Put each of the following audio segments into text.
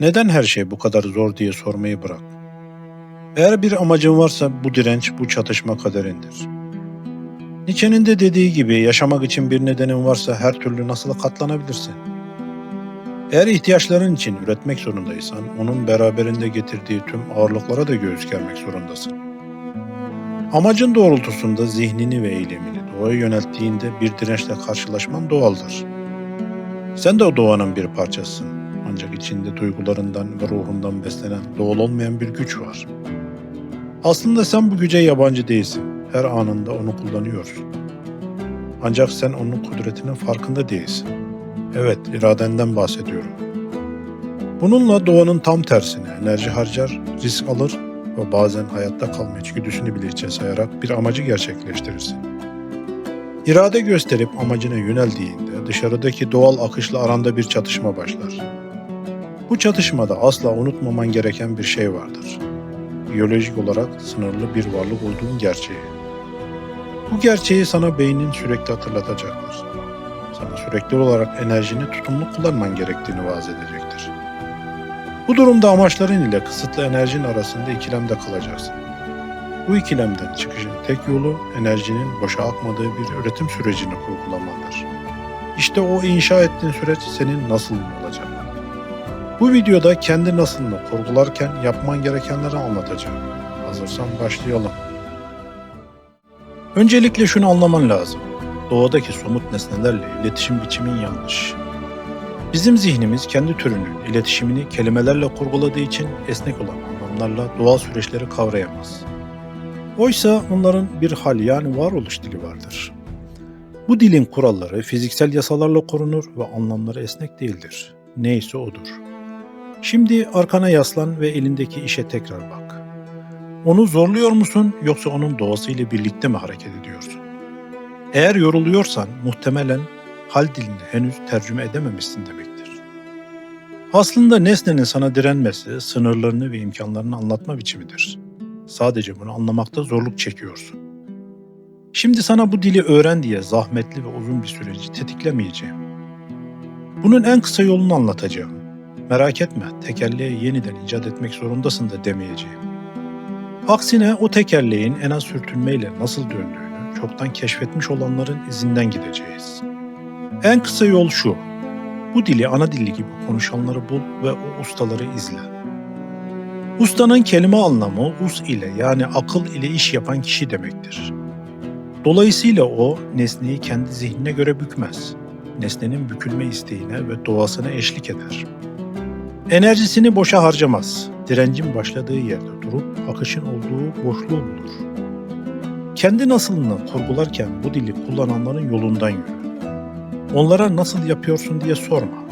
Neden her şey bu kadar zor diye sormayı bırak. Eğer bir amacın varsa bu direnç, bu çatışma kaderindir. Nietzsche'nin de dediği gibi yaşamak için bir nedenin varsa her türlü nasıl katlanabilirsin. Eğer ihtiyaçların için üretmek zorundaysan, onun beraberinde getirdiği tüm ağırlıklara da göğüs germek zorundasın. Amacın doğrultusunda zihnini ve eylemini doğaya yönelttiğinde bir dirençle karşılaşman doğaldır. Sen de o doğanın bir parçasısın. Ancak içinde duygularından ve ruhundan beslenen doğal olmayan bir güç var. Aslında sen bu güce yabancı değilsin. Her anında onu kullanıyorsun. Ancak sen onun kudretinin farkında değilsin. Evet, iradenden bahsediyorum. Bununla doğanın tam tersine enerji harcar, risk alır ve bazen hayatta kalma içgüdüsünü bile hiçe sayarak bir amacı gerçekleştirirsin. İrade gösterip amacına yöneldiğinde dışarıdaki doğal akışla aranda bir çatışma başlar. Bu çatışmada asla unutmaman gereken bir şey vardır. Biyolojik olarak sınırlı bir varlık olduğun gerçeği. Bu gerçeği sana beynin sürekli hatırlatacaktır. Sana sürekli olarak enerjini tutumlu kullanman gerektiğini vaaz edecektir. Bu durumda amaçların ile kısıtlı enerjin arasında ikilemde kalacaksın. Bu ikilemden çıkışın tek yolu enerjinin boşa akmadığı bir üretim sürecini kurgulamandır. İşte o inşa ettiğin süreç senin nasılın olacak. Bu videoda kendi nasılını kurgularken yapman gerekenleri anlatacağım. Hazırsan başlayalım. Öncelikle şunu anlaman lazım. Doğadaki somut nesnelerle iletişim biçimin yanlış. Bizim zihnimiz kendi türünün iletişimini kelimelerle kurguladığı için esnek olan anlamlarla doğal süreçleri kavrayamaz. Oysa onların bir hal yani varoluş dili vardır. Bu dilin kuralları fiziksel yasalarla korunur ve anlamları esnek değildir. Neyse odur. Şimdi arkana yaslan ve elindeki işe tekrar bak. Onu zorluyor musun yoksa onun doğasıyla birlikte mi hareket ediyorsun? Eğer yoruluyorsan muhtemelen hal dilini henüz tercüme edememişsin demektir. Aslında nesnenin sana direnmesi sınırlarını ve imkanlarını anlatma biçimidir. Sadece bunu anlamakta zorluk çekiyorsun. Şimdi sana bu dili öğren diye zahmetli ve uzun bir süreci tetiklemeyeceğim. Bunun en kısa yolunu anlatacağım. Merak etme, tekerleği yeniden icat etmek zorundasın da demeyeceğim. Aksine o tekerleğin en az sürtünmeyle nasıl döndüğünü çoktan keşfetmiş olanların izinden gideceğiz. En kısa yol şu: bu dili ana dilli gibi konuşanları bul ve o ustaları izle. Ustanın kelime anlamı us ile yani akıl ile iş yapan kişi demektir. Dolayısıyla o nesneyi kendi zihnine göre bükmez. Nesnenin bükülme isteğine ve doğasına eşlik eder. Enerjisini boşa harcamaz. Direncin başladığı yerde durup akışın olduğu boşluğu bulur. Kendi nasılını kurgularken bu dili kullananların yolundan yürü. Onlara nasıl yapıyorsun diye sorma.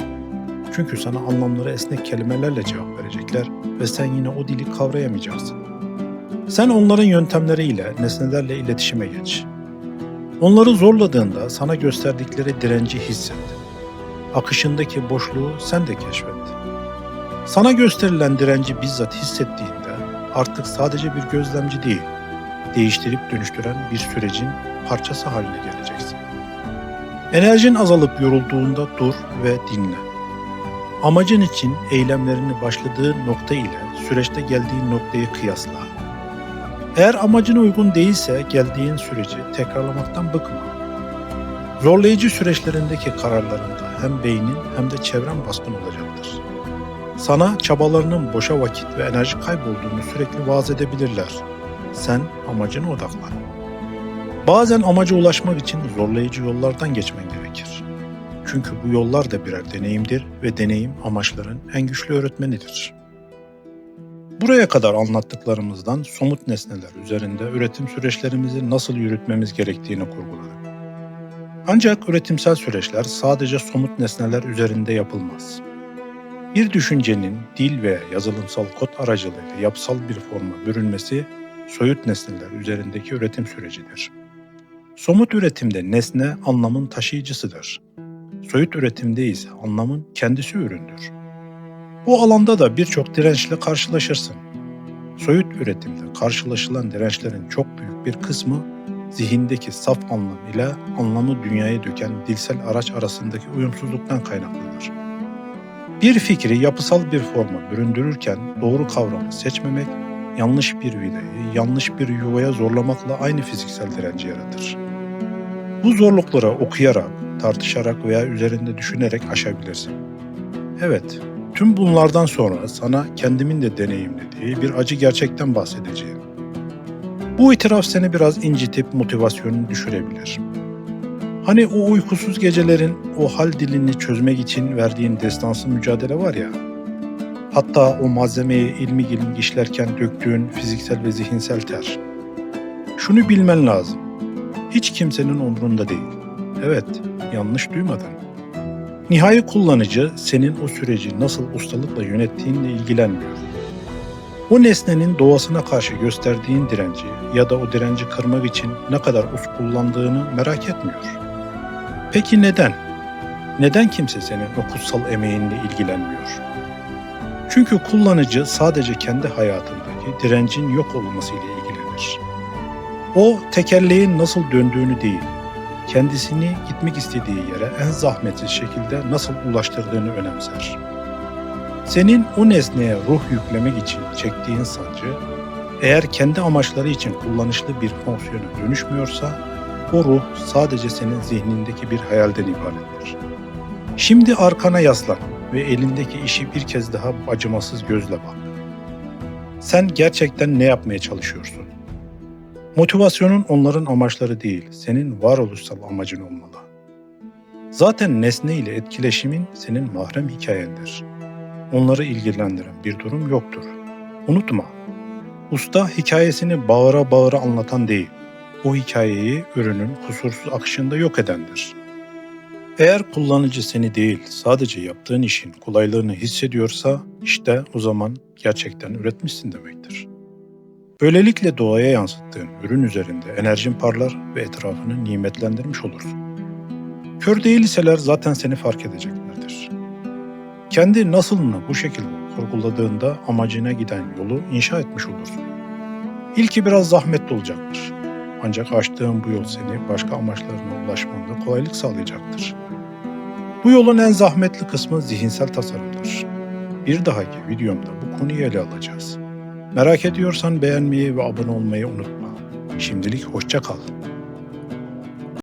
Çünkü sana anlamları esnek kelimelerle cevap verecekler ve sen yine o dili kavrayamayacaksın. Sen onların yöntemleriyle, nesnelerle iletişime geç. Onları zorladığında sana gösterdikleri direnci hisset. Akışındaki boşluğu sen de keşfet. Sana gösterilen direnci bizzat hissettiğinde artık sadece bir gözlemci değil, değiştirip dönüştüren bir sürecin parçası haline geleceksin. Enerjin azalıp yorulduğunda dur ve dinle. Amacın için eylemlerini başladığı nokta ile süreçte geldiğin noktayı kıyasla. Eğer amacına uygun değilse geldiğin süreci tekrarlamaktan bıkma. Zorlayıcı süreçlerindeki kararlarında hem beynin hem de çevren baskın olacaktır. Sana çabalarının boşa vakit ve enerji kaybolduğunu sürekli vaaz edebilirler. Sen amacına odaklan. Bazen amaca ulaşmak için zorlayıcı yollardan geçmen gerekir. Çünkü bu yollar da birer deneyimdir ve deneyim amaçların en güçlü öğretmenidir. Buraya kadar anlattıklarımızdan somut nesneler üzerinde üretim süreçlerimizi nasıl yürütmemiz gerektiğini kurguladık. Ancak üretimsel süreçler sadece somut nesneler üzerinde yapılmaz. Bir düşüncenin dil veya yazılımsal kod aracılığıyla yapısal bir forma bürünmesi soyut nesneler üzerindeki üretim sürecidir. Somut üretimde nesne anlamın taşıyıcısıdır. Soyut üretimde ise anlamın kendisi üründür. Bu alanda da birçok dirençle karşılaşırsın. Soyut üretimde karşılaşılan dirençlerin çok büyük bir kısmı zihindeki saf anlam ile anlamı dünyaya döken dilsel araç arasındaki uyumsuzluktan kaynaklanır. Bir fikri yapısal bir forma büründürürken doğru kavramı seçmemek, yanlış bir vidayı yanlış bir yuvaya zorlamakla aynı fiziksel direnci yaratır. Bu zorlukları okuyarak, tartışarak veya üzerinde düşünerek aşabilirsin. Evet, tüm bunlardan sonra sana kendimin de deneyimlediği bir acı gerçekten bahsedeceğim. Bu itiraf seni biraz incitip motivasyonunu düşürebilir. Hani o uykusuz gecelerin o hal dilini çözmek için verdiğin destansı mücadele var ya, hatta o malzemeyi ilmik ilmik işlerken döktüğün fiziksel ve zihinsel ter. Şunu bilmen lazım, hiç kimsenin umrunda değil. Evet, yanlış duymadın. Nihai kullanıcı senin o süreci nasıl ustalıkla yönettiğinle ilgilenmiyor. O nesnenin doğasına karşı gösterdiğin direnci ya da o direnci kırmak için ne kadar kullandığını merak etmiyor. Peki neden? Neden kimse senin o kutsal emeğinle ilgilenmiyor? Çünkü kullanıcı sadece kendi hayatındaki direncin yok olmasıyla ilgilenir. O tekerleğin nasıl döndüğünü değil, kendisini gitmek istediği yere en zahmetsiz şekilde nasıl ulaştırdığını önemser. Senin o nesneye ruh yüklemek için çektiğin sancı, eğer kendi amaçları için kullanışlı bir fonksiyona dönüşmüyorsa, o ruh sadece senin zihnindeki bir hayalden ibarettir. Şimdi arkana yaslan ve elindeki işi bir kez daha acımasız gözle bak. Sen gerçekten ne yapmaya çalışıyorsun? Motivasyonun onların amaçları değil, senin varoluşsal amacın olmalı. Zaten nesne ile etkileşimin senin mahrem hikayendir. Onları ilgilendiren bir durum yoktur. Unutma, usta hikayesini bağıra bağıra anlatan değil, o hikayeyi ürünün kusursuz akışında yok edendir. Eğer kullanıcı seni değil, sadece yaptığın işin kolaylığını hissediyorsa, işte o zaman gerçekten üretmişsin demektir. Böylelikle doğaya yansıttığın ürün üzerinde enerjin parlar ve etrafını nimetlendirmiş olursun. Kör değil iseler zaten seni fark edeceklerdir. Kendi nasılını bu şekilde kurguladığında amacına giden yolu inşa etmiş olursun. İlki biraz zahmetli olacaktır. Ancak açtığın bu yol seni başka amaçlarına ulaşmanda kolaylık sağlayacaktır. Bu yolun en zahmetli kısmı zihinsel tasarımdır. Bir dahaki videomda bu konuyu ele alacağız. Merak ediyorsan beğenmeyi ve abone olmayı unutma. Şimdilik hoşça kal.